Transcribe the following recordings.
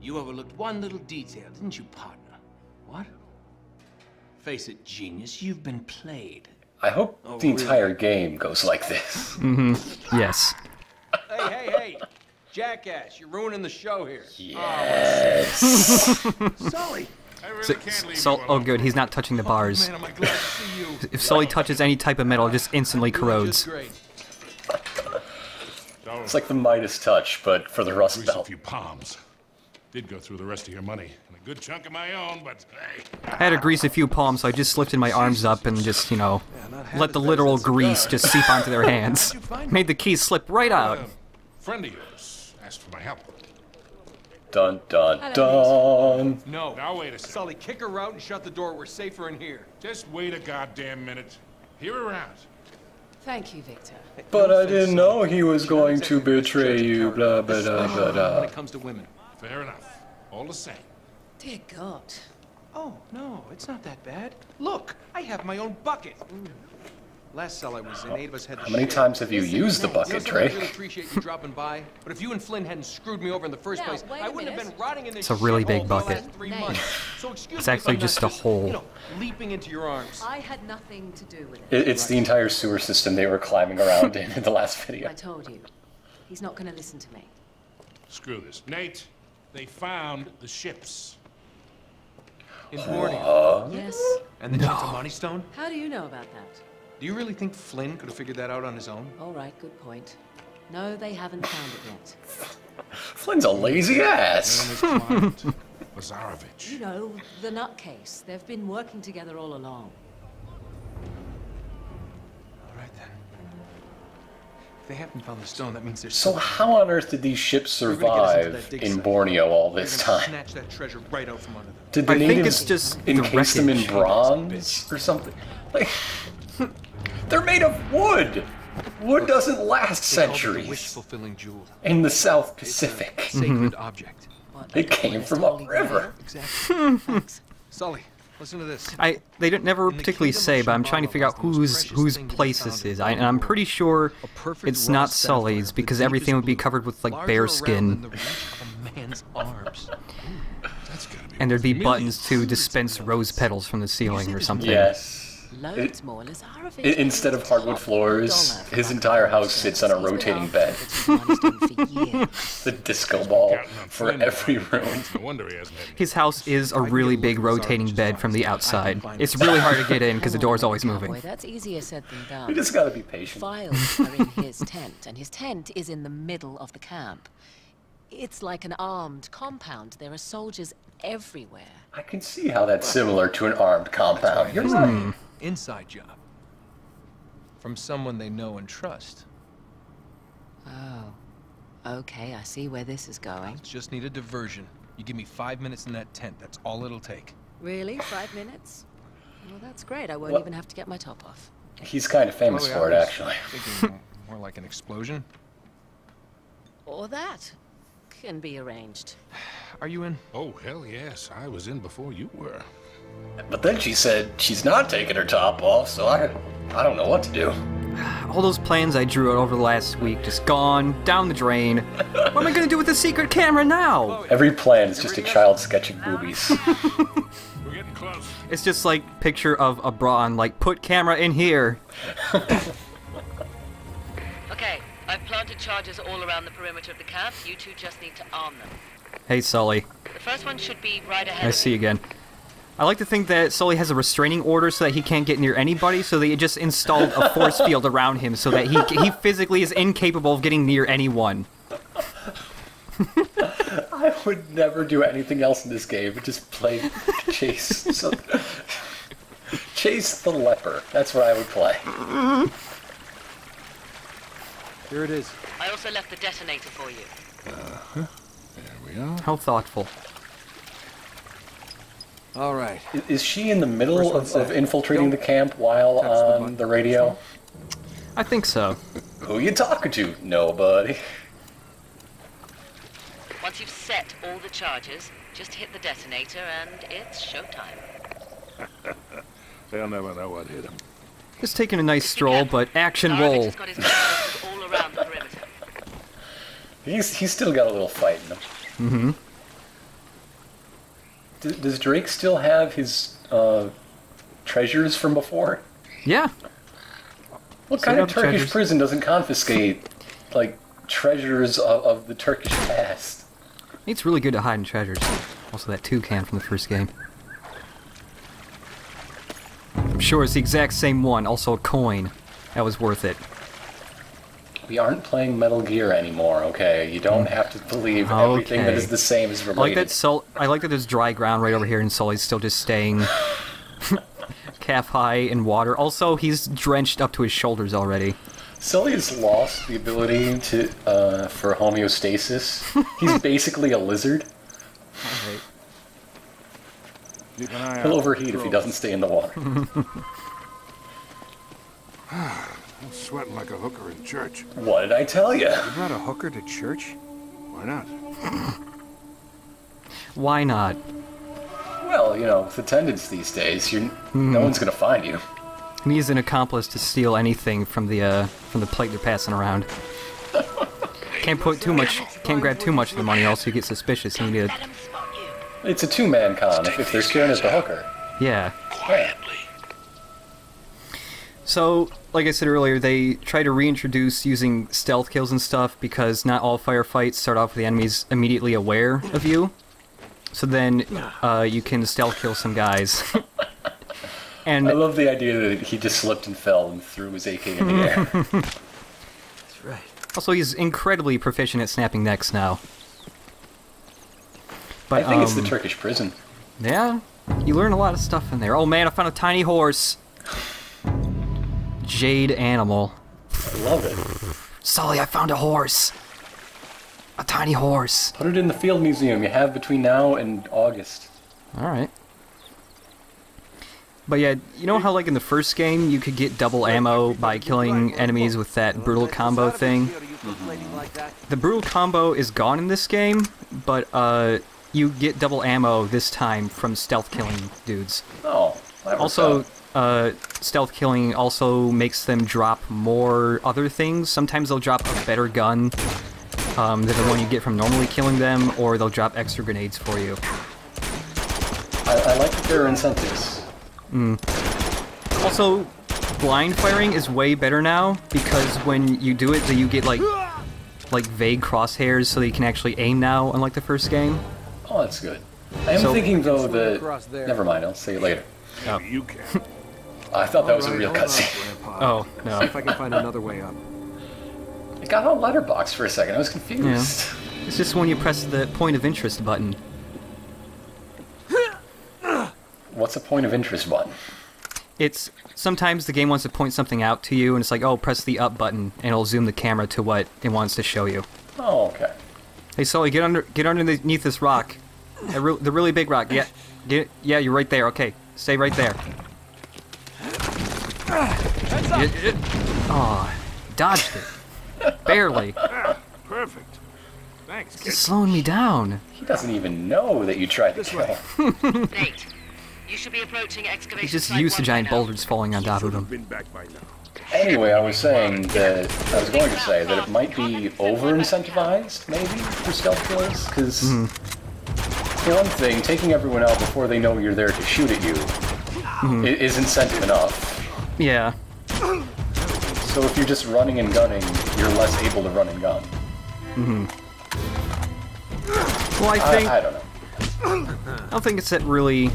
You overlooked one little detail, didn't you, partner? What? Face it, genius, you've been played. I hope the entire game goes like this. Yes. Hey! Jackass, you're ruining the show here. Yes. Sully! Oh, good. He's not touching the bars. Man, am I glad to see you. If Sully touches any type of metal, it just instantly corrodes. It's like the Midas touch, but for the Rust Grease a Belt. few palms. Did go through the rest of your money and a good chunk of my own, but hey. I had to grease a few palms, so I just lifted my arms up and just, you know, let the literal grease just seep onto their hands. Made the keys slip right out. A friend of yours asked for my help. Dun dun dun. No. Now wait a second. Sully, kick her out and shut the door. We're safer in here. Just wait a goddamn minute. Hear her out. Thank you, Victor. But I didn't know he was going to betray you, blah blah blah blah When blah. it comes to women. Fair enough. All the same. Dear God. Oh, no, it's not that bad. Look, I have my own bucket. Last cell I was in, 8 of us had to How many share. times have you used the You know, bucket, something I Trey? really appreciate you dropping by, but if you and Flynn hadn't screwed me over in the first Now, place, wait I a wouldn't have minute. been rotting in this It's a really shithole big for the last bucket. 3 Nate. months. So excuse It's me if actually I'm just not a hole. You know, leaping into your arms. I had nothing to do with it. It's the entire sewer system they were climbing around in the last video. I told you. He's not going to listen to me. Screw this. Nate, they found the ships. In Borneo. Yes. And the Monty Stone? How do you know about that? Do you really think Flynn could have figured that out on his own? All right, good point. No, they haven't found it yet. Flynn's a lazy ass. And his client, Lazarevich. You know, the nutcase. They've been working together all along. All right, then. If they haven't found the stone, that means there's So how on earth did these ships survive in Borneo all this time? Snatch that treasure right out from under them. Did the I think natives it's just the encase them in wreckage. bronze or something? Like, they're made of wood. Wood doesn't last They called it the centuries. wish-fulfilling jewel. In the South It's a Pacific. sacred object. It came from upriver. Exactly. Thanks. Sully, listen to this. They didn't never particularly say, but I'm trying to figure out whose place this is. And I'm pretty sure it's not Sully's because everything would be covered with like bear skin, Man's arms. That's gotta be and there'd be worth buttons to dispense rose petals from the ceiling or something. Yes. Loads more Lazarevich. Instead of hardwood floors, his entire house sits on a rotating bed. The disco ball for every room. No wonder he hasn't had His house is a really big rotating bed from the outside. It's really hard to get in because the door's always moving. Boy, that's easier said than done. You just gotta be patient. Files are in his tent, and his tent is in the middle of the camp. It's like an armed compound. There are soldiers everywhere. I can see how that's similar to an armed compound. You're right. Inside job. From someone they know and trust. Oh. Okay, I see where this is going. Just need a diversion. You give me 5 minutes in that tent. That's all it'll take. Really? 5 minutes? Well, that's great. I won't Well- even have to get my top off. He's kind of famous Chloe, for it, I was actually. Thinking more like an explosion. Or that can be arranged. Are you in? Oh, hell yes. I was in before you were. But then she said she's not taking her top off, so I don't know what to do. All those plans I drew out over the last week just gone down the drain. What am I gonna do with the secret camera now? Every plan is just a child sketching boobies. We're getting close. It's just like picture of a bra and like put camera in here. Okay, I've planted charges all around the perimeter of the camp. You two just need to arm them. Hey Sully, The first one should be right ahead I of see you you. again. I like to think that Sully has a restraining order so that he can't get near anybody, so they just installed a force field around him so that he physically is incapable of getting near anyone. I would never do anything else in this game but just play Chase. Chase the leper. That's what I would play. Here it is. I also left the detonator for you. There we are. How thoughtful. All right. Is she in the middle First one of set. infiltrating the Don't camp while touch the on button. the radio? I think so. Who you talking to? Nobody. Once you've set all the charges, just hit the detonator and it's showtime. They'll never know what hit him. Just taking a nice stroll, but action Lazarevich roll. has got his guards all around the perimeter. He's still got a little fight in him. Does Drake still have his treasures from before? Yeah. What kind of Turkish prison doesn't confiscate, like, treasures of the Turkish past? It's really good to hide in treasures. Also, that toucan from the first game. I'm sure it's the exact same one. Also, a coin. That was worth it. We aren't playing Metal Gear anymore, okay? You don't have to believe everything that is the same is related. I like that there's dry ground right over here, and Sully's still just staying calf high in water. Also, he's drenched up to his shoulders already. Sully has lost the ability to for homeostasis. He's basically a lizard. Alright. Keep an eye He'll out. overheat if he doesn't stay in the water. I'm sweating like a hooker in church. What did I tell you? You brought a hooker to church? Why not? Why not? Well, you know, with attendance these days, no one's gonna find you. He needs an accomplice to steal anything from the plate they're passing around. Can't grab too much of the money, else you get suspicious. You need to... It's a two-man con if they're staring at the hooker. Yeah. Quietly. So, like I said earlier, they try to reintroduce using stealth kills and stuff because not all firefights start off with the enemies immediately aware of you. So then you can stealth kill some guys. And I love the idea that he just slipped and fell and threw his AK in the air. That's right. Also, he's incredibly proficient at snapping necks now. But, I think it's the Turkish prison. Yeah, you learn a lot of stuff in there. Oh man, I found a tiny horse. Jade animal. I love it. Sully, I found a horse. A tiny horse. Put it in the field museum you have between now and August. Alright. But yeah, you know how like in the first game you could get double ammo by killing enemies with that brutal combo thing? The brutal combo is gone in this game, but you get double ammo this time from stealth killing dudes. Oh, that works Also, out. stealth killing also makes them drop more other things. Sometimes they'll drop a better gun than the one you get from normally killing them, or they'll drop extra grenades for you. I like that there are incentives. Also, blind firing is way better now, because when you do it, you get like vague crosshairs so that you can actually aim now, unlike the first game. Oh, that's good. I am thinking, though, that... across there. Never mind, I'll say it later. Maybe you can. I thought that was a real cutscene. Oh, no. See if I can find another way up. It got all letterbox for a second. I was confused. It's just when you press the point of interest button. What's a point of interest button? It's sometimes the game wants to point something out to you, and it's like, oh, press the up button, and it'll zoom the camera to what it wants to show you. Oh, okay. Hey, Sully, get underneath this rock. The really big rock. Yeah, yeah, you're right there. Okay, stay right there. Oh, dodged it. Barely. Perfect. Thanks. It's slowing me down. He doesn't even know that you tried to kill him. Nate, you should be approaching excavation He's just site used to 1 giant by now. boulders falling on top of him. Been back by now. Anyway, I was going to say that it might be over-incentivized, maybe, for stealth kills, because, for one thing, taking everyone out before they know you're there to shoot at you is incentive enough. Yeah. So if you're just running and gunning, you're less able to run and gun. Well, I don't know. I don't think it's that really...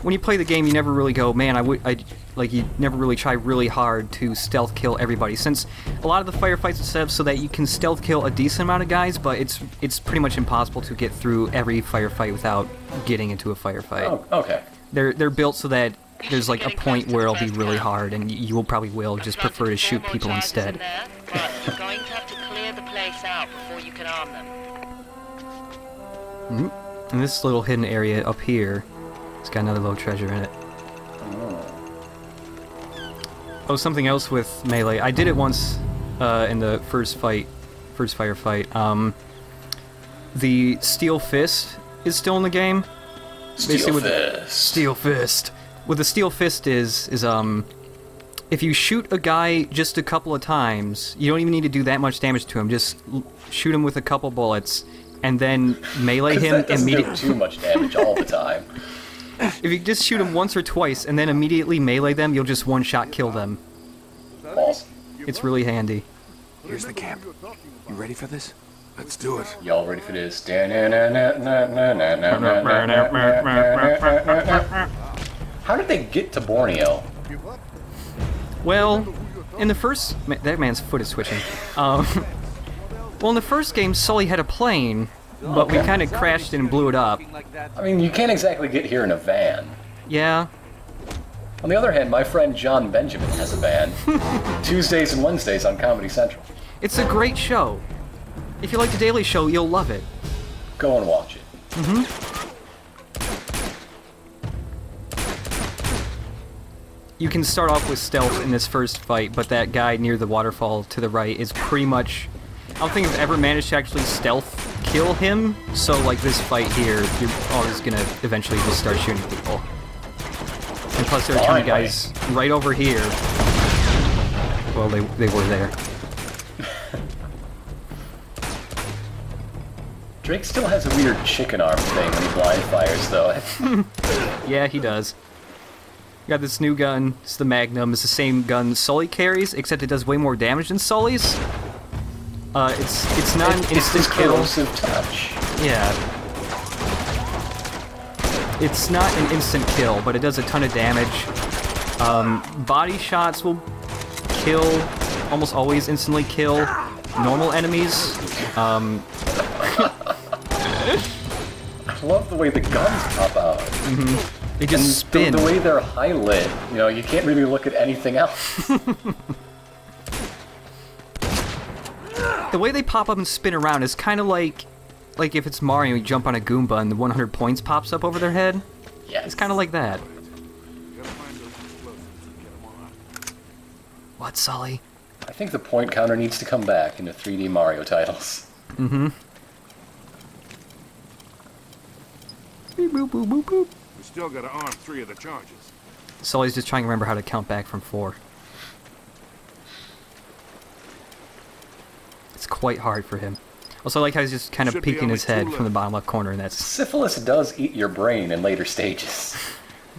When you play the game, you never really go, man, you never really try really hard to stealth kill everybody, since a lot of the firefights are set up so that you can stealth kill a decent amount of guys, but it's pretty much impossible to get through every firefight without getting into a firefight. Oh, okay. They're built so that there's like a point where it'll be really hard, and you will probably just prefer to shoot people instead. But you're going to have to clear the place out before you can arm them. And this little hidden area up here, it's got another little treasure in it. Oh, something else with melee. I did it once in the first firefight. The Steel Fist is still in the game. Steel Fist. Steel Fist. What the Steel Fist is if you shoot a guy just a couple of times, you don't even need to do that much damage to him. Just shoot him with a couple bullets, and then melee him That doesn't do immediately. too much damage all the time. If you just shoot him once or twice and then immediately melee them, you'll just one-shot kill them. Awesome. It's really handy. Here's the camp. You ready for this? Let's do it. Y'all ready for this? How did they get to Borneo? Well, in the first... That man's foot is twitching. Well, in the first game, Sully had a plane, but we kind of crashed it and blew it up. I mean, you can't exactly get here in a van. Yeah. On the other hand, my friend John Benjamin has a van. Tuesdays and Wednesdays on Comedy Central. It's a great show. If you like The Daily Show, you'll love it. Go and watch it. You can start off with stealth in this first fight, but that guy near the waterfall to the right is pretty much... I don't think I've ever managed to actually stealth kill him, so like this fight here, you're always gonna eventually just start shooting people. And plus there are tons of guys right over here. Well, they were there. Drake still has a weird chicken arm thing when he blind fires, though. Yeah, he does. Got this new gun. It's the Magnum. It's the same gun Sully carries, except it does way more damage than Sully's. It's not an instant kill. Explosive touch. Yeah. It's not an instant kill, but it does a ton of damage. Body shots will kill, almost always instantly kill normal enemies. I love the way the guns pop out. They just spin. The way they're high-lit, you know, you can't really look at anything else. The way they pop up and spin around is kind of like if it's Mario, you jump on a Goomba and the 100 points pops up over their head. Yes. It's kind of like that. What, Sully? I think the point counter needs to come back into 3D Mario titles. Boop, boop, boop, boop, boop. We still gotta arm 3 of the charges. Sully's just trying to remember how to count back from 4. It's quite hard for him. Also, I like how he's just kind of Should be peeking his only head 2 from the bottom left corner, and that's... Syphilis does eat your brain in later stages.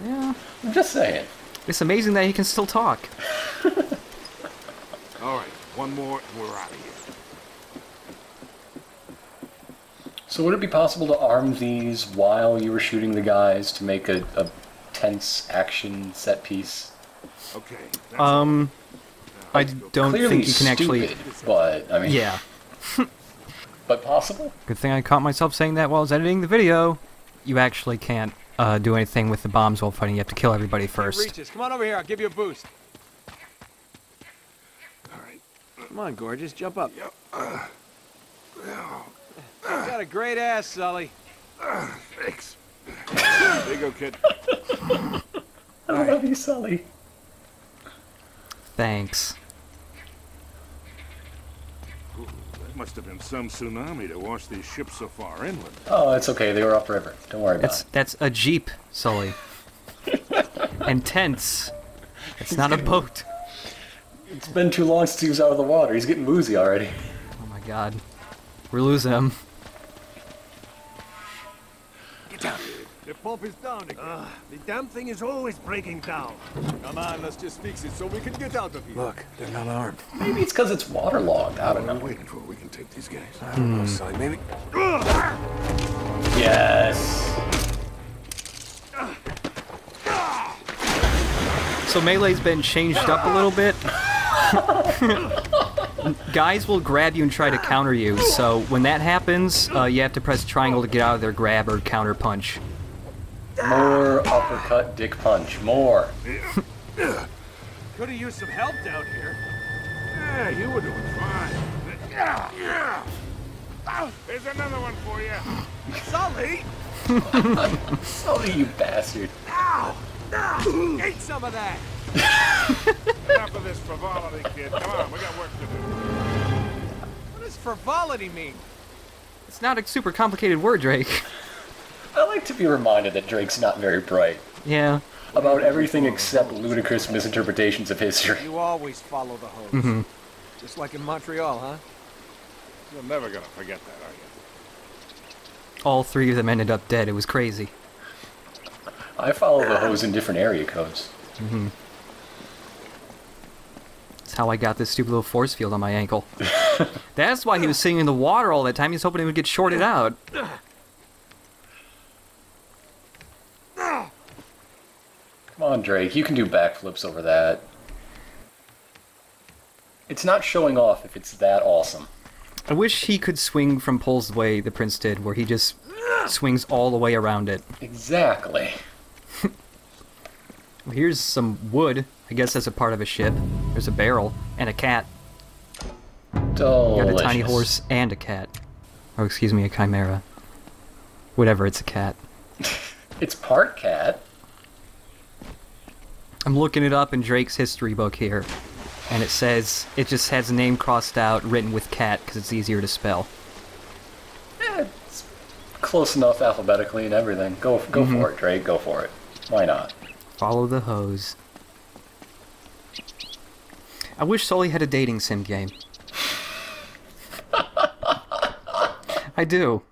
Yeah. I'm just saying. It's amazing that he can still talk. Alright, one more and we're out of here. So would it be possible to arm these while you were shooting the guys to make a tense action set piece? Okay. I don't Clearly think you can actually... stupid, but, I mean... Yeah. But possible? Good thing I caught myself saying that while I was editing the video. You actually can't do anything with the bombs while fighting. You have to kill everybody first. Reaches. Come on over here. I'll give you a boost. Alright. Come on, gorgeous. Jump up. You got a great ass, Sully. Thanks. There you go, kid. I love you, Sully. Thanks. Ooh, that must have been some tsunami to wash these ships so far inland. Oh, it's okay. They were upriver. Don't worry about it. That's a jeep, Sully. And tents. It's not a boat. It's been too long since he was out of the water. He's getting woozy already. Oh my god. We're losing him. Get down. The pump is down again. The damn thing is always breaking down. Come on, let's just fix it so we can get out of here. Look, they're not armed. Maybe it's because it's waterlogged. I don't What are know. we waiting for? We can take these guys. I don't know, Sully. Maybe. Yes. So Melee's been changed up a little bit. Guys will grab you and try to counter you, so when that happens, you have to press triangle to get out of their grab or counter punch. More uppercut dick punch. More. Could have used some help down here. Yeah, you were doing fine. There's another one for you. Sully! Sully, you bastard. Eat some of that! Enough of this frivolity, kid. Come on, we got work to do. What does frivolity mean? It's not a super complicated word, Drake. I like to be reminded that Drake's not very bright Yeah. about everything except ludicrous misinterpretations of history. You always follow the hose. Just like in Montreal, huh? You're never gonna forget that, are you? all 3 of them ended up dead. It was crazy. I follow the hose in different area codes. Mm-hmm. That's how I got this stupid little force field on my ankle. That's why he was sitting in the water all that time. He was hoping he would get shorted out. Come on, Drake. You can do backflips over that. It's not showing off if it's that awesome. I wish he could swing from poles the way the Prince did, where he just swings all the way around it. Exactly. Well, here's some wood. I guess that's a part of a ship. There's a barrel and a cat. Delicious. Got a tiny horse and a cat. Oh, excuse me, a chimera. Whatever, it's a cat. It's part cat. I'm looking it up in Drake's history book here. And it says, it just has name crossed out, written with cat, because it's easier to spell. It's close enough alphabetically and everything. Go for it, Drake. Go for it. Why not? Follow the hose. I wish Sully had a dating sim game. I do.